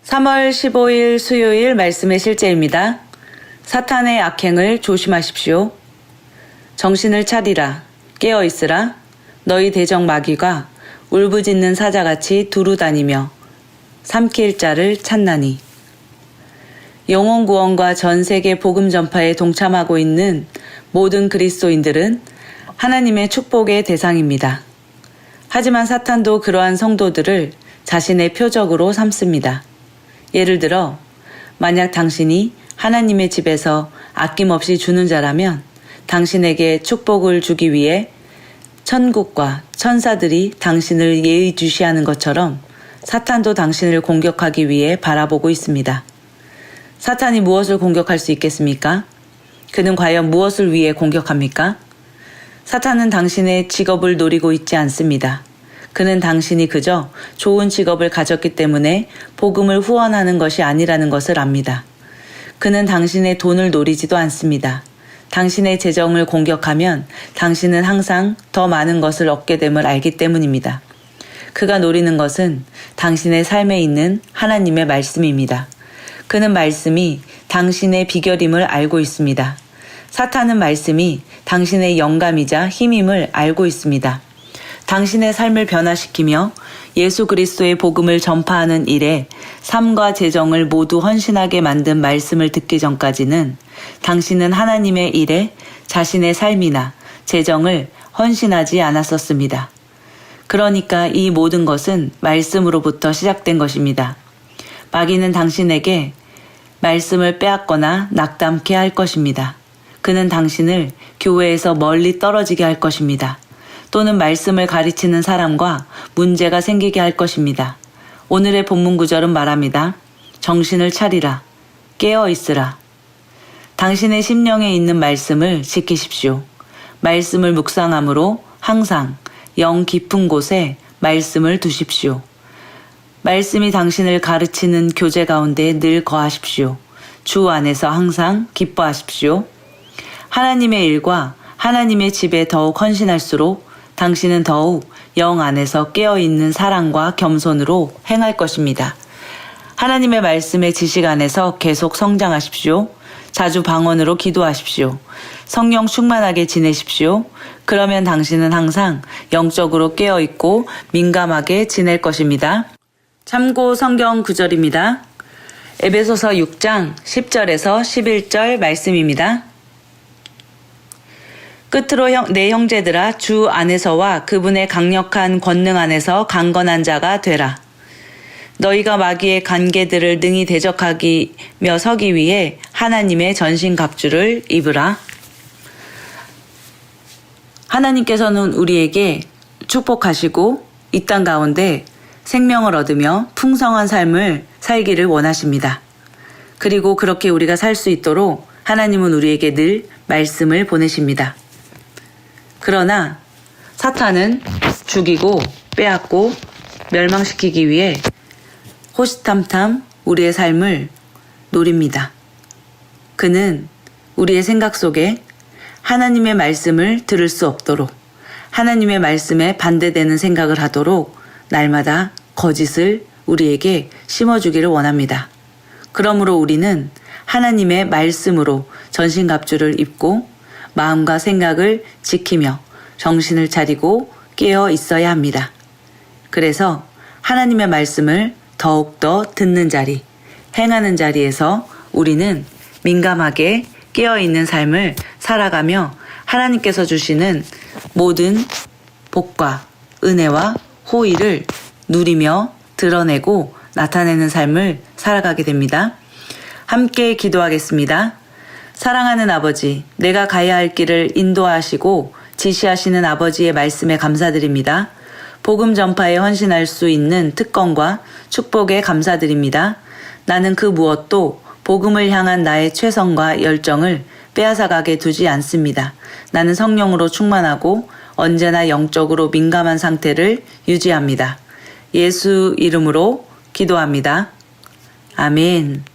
3월 15일 수요일 말씀의 실제입니다. 사탄의 악행을 조심하십시오. 정신을 차리라, 깨어있으라. 너희 대적 마귀가 울부짖는 사자같이 두루다니며 삼킬 자를 찾나니. 영혼 구원과 전 세계 복음 전파에 동참하고 있는 모든 그리스도인들은 하나님의 축복의 대상입니다. 하지만 사탄도 그러한 성도들을 자신의 표적으로 삼습니다. 예를 들어 만약 당신이 하나님의 집에서 아낌없이 주는 자라면 당신에게 축복을 주기 위해 천국과 천사들이 당신을 예의주시하는 것처럼 사탄도 당신을 공격하기 위해 바라보고 있습니다. 사탄이 무엇을 공격할 수 있겠습니까? 그는 과연 무엇을 위해 공격합니까? 사탄은 당신의 직업을 노리고 있지 않습니다. 그는 당신이 그저 좋은 직업을 가졌기 때문에 복음을 후원하는 것이 아니라는 것을 압니다. 그는 당신의 돈을 노리지도 않습니다. 당신의 재정을 공격하면 당신은 항상 더 많은 것을 얻게 됨을 알기 때문입니다. 그가 노리는 것은 당신의 삶에 있는 하나님의 말씀입니다. 그는 말씀이 당신의 비결임을 알고 있습니다. 사탄은 말씀이 당신의 영감이자 힘임을 알고 있습니다. 당신의 삶을 변화시키며 예수 그리스도의 복음을 전파하는 일에 삶과 재정을 모두 헌신하게 만든 말씀을 듣기 전까지는 당신은 하나님의 일에 자신의 삶이나 재정을 헌신하지 않았었습니다. 그러니까 이 모든 것은 말씀으로부터 시작된 것입니다. 마귀는 당신에게 말씀을 빼앗거나 낙담케 할 것입니다. 그는 당신을 교회에서 멀리 떨어지게 할 것입니다. 또는 말씀을 가르치는 사람과 문제가 생기게 할 것입니다. 오늘의 본문 구절은 말합니다. 정신을 차리라, 깨어 있으라. 당신의 심령에 있는 말씀을 지키십시오. 말씀을 묵상함으로 항상 영 깊은 곳에 말씀을 두십시오. 말씀이 당신을 가르치는 교제 가운데 늘 거하십시오. 주 안에서 항상 기뻐하십시오. 하나님의 일과 하나님의 집에 더욱 헌신할수록 당신은 더욱 영 안에서 깨어있는 사랑과 겸손으로 행할 것입니다. 하나님의 말씀의 지식 안에서 계속 성장하십시오. 자주 방언으로 기도하십시오. 성령 충만하게 지내십시오. 그러면 당신은 항상 영적으로 깨어있고 민감하게 지낼 것입니다. 참고 성경 구절입니다. 에베소서 6장 10절에서 11절 말씀입니다. 끝으로 내 형제들아 주 안에서와 그분의 강력한 권능 안에서 강건한 자가 되라. 너희가 마귀의 관계들을 능히 대적하기며 서기 위해 하나님의 전신갑주를 입으라. 하나님께서는 우리에게 축복하시고 이 땅 가운데 생명을 얻으며 풍성한 삶을 살기를 원하십니다. 그리고 그렇게 우리가 살 수 있도록 하나님은 우리에게 늘 말씀을 보내십니다. 그러나 사탄은 죽이고 빼앗고 멸망시키기 위해 호시탐탐 우리의 삶을 노립니다. 그는 우리의 생각 속에 하나님의 말씀을 들을 수 없도록 하나님의 말씀에 반대되는 생각을 하도록 날마다 거짓을 우리에게 심어주기를 원합니다. 그러므로 우리는 하나님의 말씀으로 전신갑주를 입고 마음과 생각을 지키며 정신을 차리고 깨어 있어야 합니다. 그래서 하나님의 말씀을 더욱더 듣는 자리, 행하는 자리에서 우리는 민감하게 깨어 있는 삶을 살아가며 하나님께서 주시는 모든 복과 은혜와 호의를 누리며 드러내고 나타내는 삶을 살아가게 됩니다. 함께 기도하겠습니다. 사랑하는 아버지, 내가 가야 할 길을 인도하시고 지시하시는 아버지의 말씀에 감사드립니다. 복음 전파에 헌신할 수 있는 특권과 축복에 감사드립니다. 나는 그 무엇도 복음을 향한 나의 최선과 열정을 빼앗아가게 두지 않습니다. 나는 성령으로 충만하고 언제나 영적으로 민감한 상태를 유지합니다. 예수 이름으로 기도합니다. 아멘.